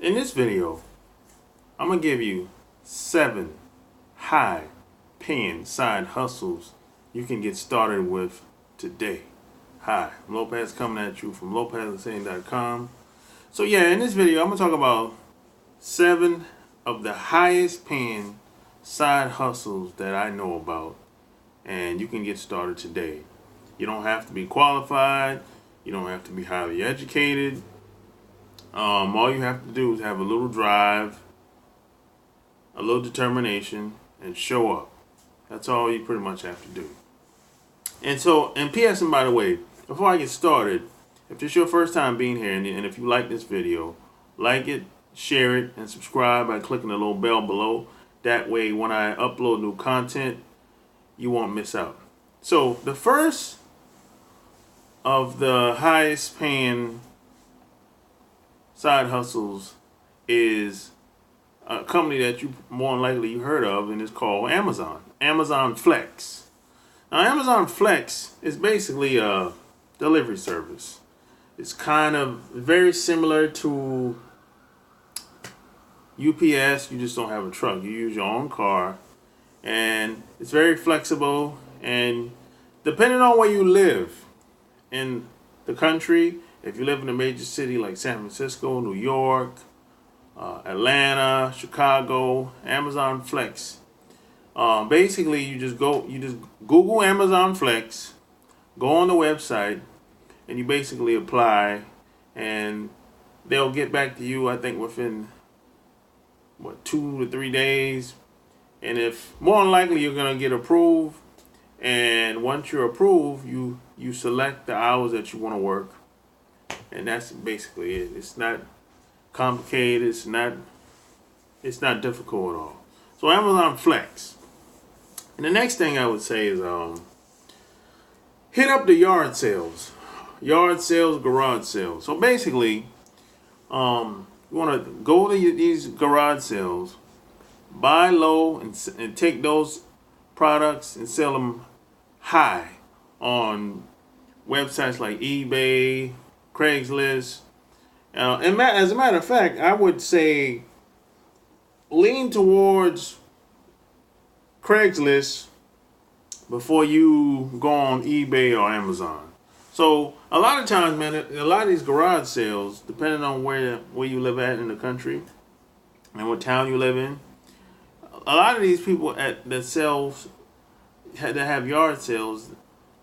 In this video, I'm going to give you 7 high paying side hustles you can get started with today. Hi, I'm Lopez coming at you from LopezInsane.com. So yeah, in this video, I'm going to talk about 7 of the highest paying side hustles that I know about, and you can get started today. You don't have to be qualified. You don't have to be highly educated. All you have to do is have a little drive, a little determination, and show up. That's all you pretty much have to do. And P.S. and by the way, before I get started, if this is your first time being here, and if you like this video, like it, share it, and subscribe by clicking the little bell below. That way, when I upload new content, you won't miss out. So the first of the highest paying side hustles is a company that you more than likely you heard of, and it's called Amazon. Amazon Flex. Now, Amazon Flex is basically a delivery service. It's kind of very similar to UPS. You just don't have a truck. You use your own car, and it's very flexible. And depending on where you live in the country, if you live in a major city like San Francisco, New York, Atlanta, Chicago, Amazon Flex. Basically, you just Google Amazon Flex, go on the website, and you basically apply, and they'll get back to you, I think, within 2 to 3 days. And if more than likely you're gonna get approved, and once you're approved, you select the hours that you want to work. And that's basically it. It's not complicated. It's not difficult at all. So Amazon Flex. And the next thing I would say is hit up the yard sales, garage sales. So basically, you want to go to these garage sales, buy low, and take those products and sell them high on websites like eBay, Craigslist. And as a matter of fact, I would say lean towards Craigslist before you go on eBay or Amazon. So a lot of times, man, a lot of these garage sales, depending on where you live at in the country and what town you live in, a lot of these people that have yard sales,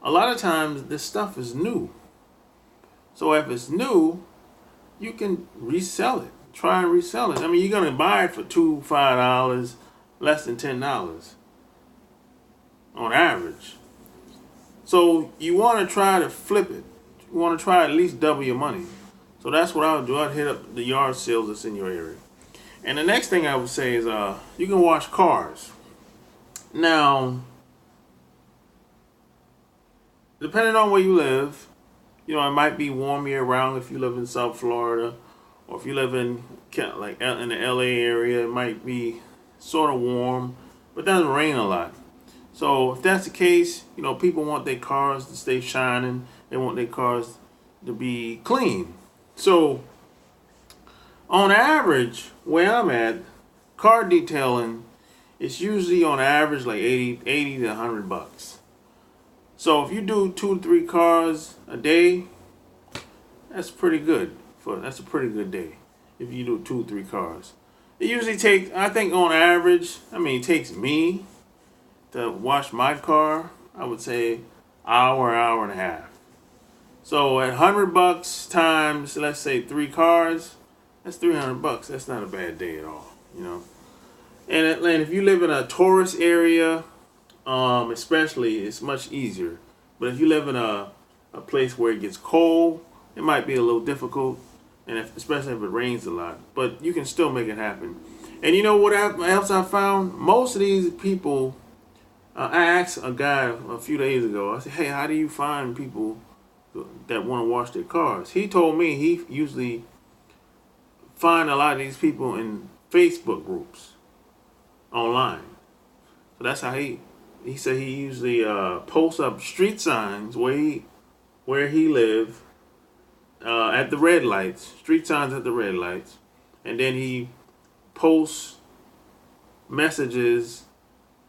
a lot of times this stuff is new. So if it's new, you can resell it. Try and resell it. I mean, you're going to buy it for $2, $5, less than $10 on average. So you want to try to flip it. You want to try at least double your money. So that's what I would do. I'd hit up the yard sales that's in your area. And the next thing I would say is you can wash cars. Now, depending on where you live, it might be warm year round if you live in South Florida, or if you live in the LA area, it might be sort of warm, but it doesn't rain a lot. So if that's the case, people want their cars to stay shining. They want their cars to be clean. So on average, where I'm at, car detailing, it's usually on average like 80 to $100. So if you do 2 to 3 cars a day, that's pretty good. That's a pretty good day if you do 2 or 3 cars. It usually takes, I think on average, it takes me to wash my car, I would say hour and a half. So at $100 times, let's say 3 cars, that's $300. That's not a bad day at all, And if you live in a tourist area, especially, it's much easier. But if you live in a place where it gets cold, it might be a little difficult, and especially if it rains a lot. But you can still make it happen. And you know what else I found? Most of these people, I asked a guy a few days ago, I said, hey, how do you find people that want to wash their cars? He told me he usually find a lot of these people in Facebook groups online. So that's how he said he usually posts up street signs where he lives at the red lights, street signs at the red lights, and then he posts messages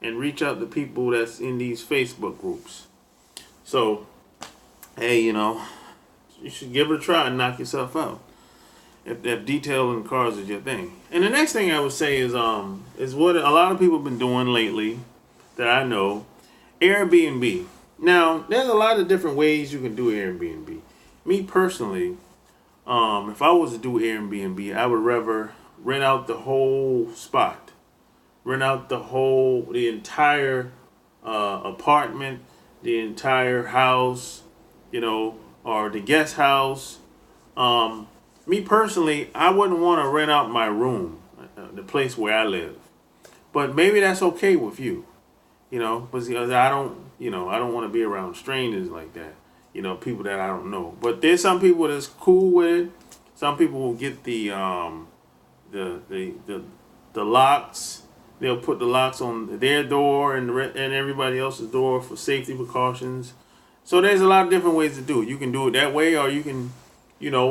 and reach out to people that's in these Facebook groups. So, hey, you should give it a try and knock yourself out if detailing cars is your thing. And the next thing I would say is what a lot of people have been doing lately that I know, Airbnb. Now, there's a lot of different ways you can do Airbnb. Me personally, if I was to do Airbnb, I would rather rent out the whole spot, rent out the entire apartment, the entire house, or the guest house. Me personally, I wouldn't want to rent out my room, the place where I live. But maybe that's okay with you, because I don't want to be around strangers like that, people that I don't know. But there's some people that's cool with it. Some people will get the locks. They'll put the locks on their door and everybody else's door for safety precautions. So there's a lot of different ways to do it. You can do it that way, or you can,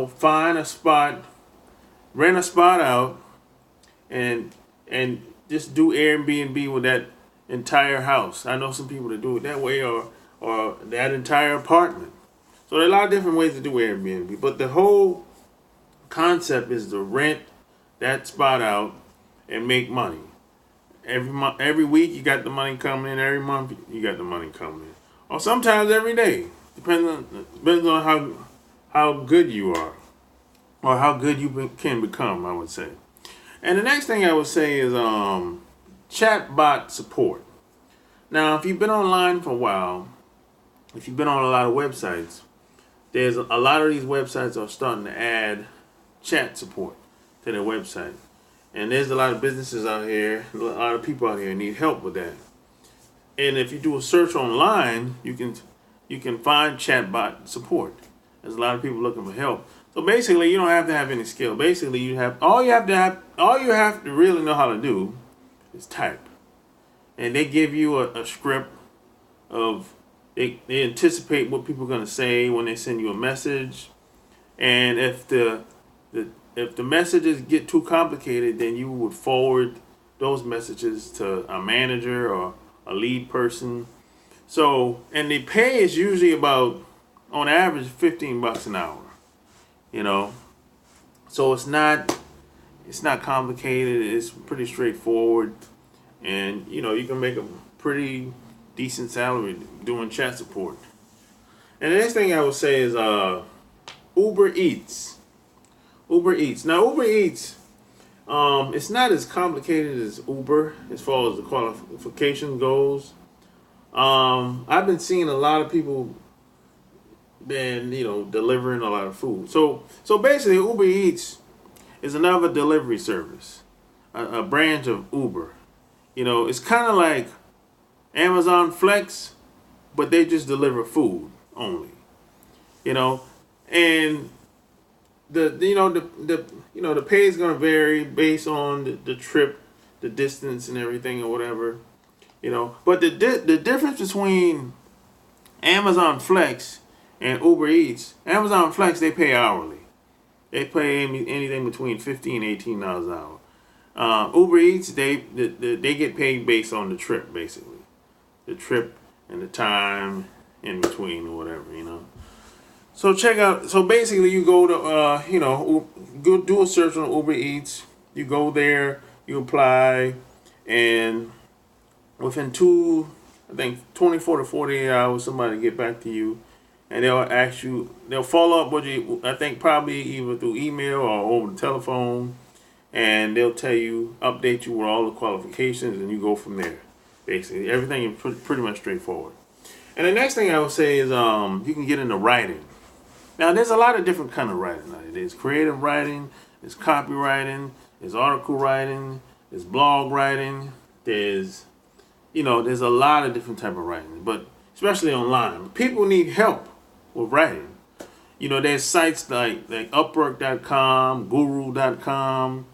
find a spot, rent a spot out, and just do Airbnb with that entire house. I know some people that do it that way, or that entire apartment. So there are a lot of different ways to do Airbnb, but the whole concept is to rent that spot out and make money. Every week you got the money coming in. Every month you got the money coming in, or sometimes every day, depends on how good you are, or how good you can become, I would say. And the next thing I would say is chatbot support. Now, if you've been online for a while, if you've been on a lot of websites, there's a lot of these websites are starting to add chat support to their website. And there's a lot of businesses out here, a lot of people out here need help with that. And if you do a search online, you can find chatbot support. There's a lot of people looking for help. So basically, you don't have to have any skill. Basically, all you have to really know how to do is type. And they give you a script of they anticipate what people are going to say when they send you a message. And if the messages get too complicated, then you would forward those messages to a manager or a lead person. So, and the pay is usually about, on average, $15 an hour. So it's not complicated. It's pretty straightforward, and you can make a pretty decent salary doing chat support. And the next thing I would say is Uber Eats. Uber Eats. Now, Uber Eats, it's not as complicated as Uber as far as the qualification goes. I've been seeing a lot of people delivering a lot of food. So basically, Uber Eats is another delivery service, a branch of Uber. It's kind of like Amazon Flex, but they just deliver food only. And the pay is going to vary based on the trip, the distance, and everything or whatever. But the difference between Amazon Flex and Uber Eats, Amazon Flex, they pay hourly. They pay anything between $15 and $18 an hour. Uber Eats, they get paid based on the trip, basically, the trip and the time in between or whatever. So check out. So basically, you go to go do a search on Uber Eats. You go there, you apply, and within 24 to 48 hours, somebody get back to you, and they'll follow up with you. I think probably either through email or over the telephone, and they'll update you with all the qualifications, and you go from there. Basically, everything is pretty much straightforward. And the next thing I would say is you can get into writing. Now, there's a lot of different kind of writing. There's creative writing, there's copywriting, there's article writing, there's blog writing, there's a lot of different type of writing, but especially online. People need help with writing. There's sites like Upwork.com, Guru.com,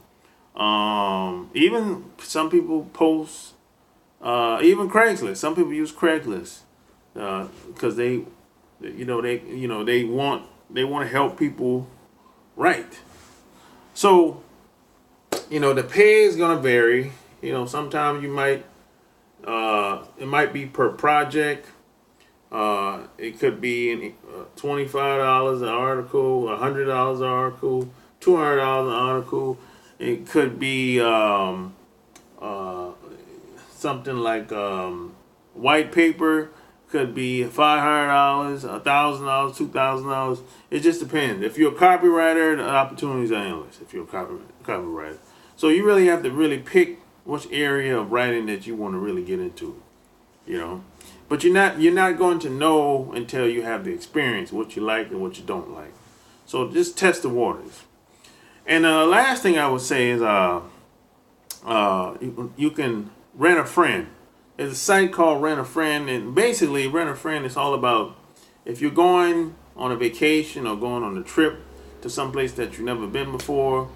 even some people post, even Craigslist. Some people use Craigslist because they want to help people write. So The pay is gonna vary. Sometimes you might it might be per project. It could be $25 an article, $100 an article, $200 an article. It could be something like white paper. Could be $500, $1,000, $2,000. It just depends. If you're a copywriter, the opportunities are endless. If you're a copywriter, so you really have to really pick which area of writing that you want to really get into. But you're not going to know until you have the experience what you like and what you don't like. So just test the waters. And the last thing I would say is you can rent a friend. There's a site called Rent a Friend, and basically Rent a Friend is all about if you're going on a vacation or going on a trip to someplace that you've never been before,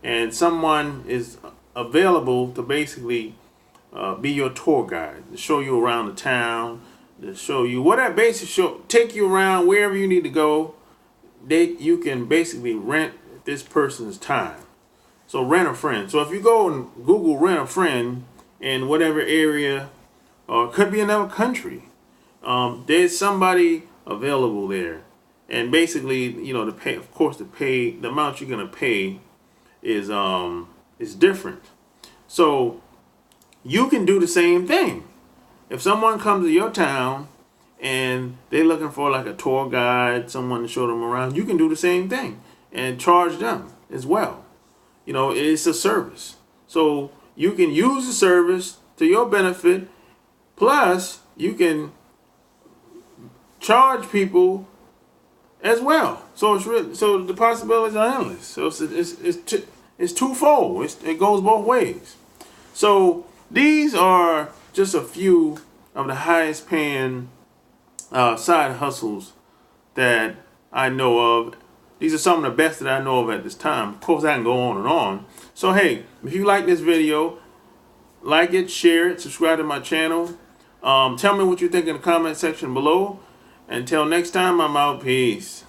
and someone is available to basically be your tour guide, to show you around the town, to show you take you around wherever you need to go. You can basically rent this person's time. So Rent a Friend. So if you go and Google Rent a Friend in whatever area, or it could be another country, there's somebody available there. And basically, the pay, of course, the amount you're gonna pay is different. So you can do the same thing. If someone comes to your town and they're looking for like a tour guide, someone to show them around, you can do the same thing and charge them as well. It's a service. So you can use the service to your benefit, plus you can charge people as well. So the possibilities are endless. So it's twofold. It goes both ways. So these are just a few of the highest paying side hustles that I know of. These are some of the best that I know of at this time. Of course, I can go on and on. So hey, if you like this video, like it, share it, subscribe to my channel. Tell me what you think in the comment section below. Until next time, I'm out. Peace.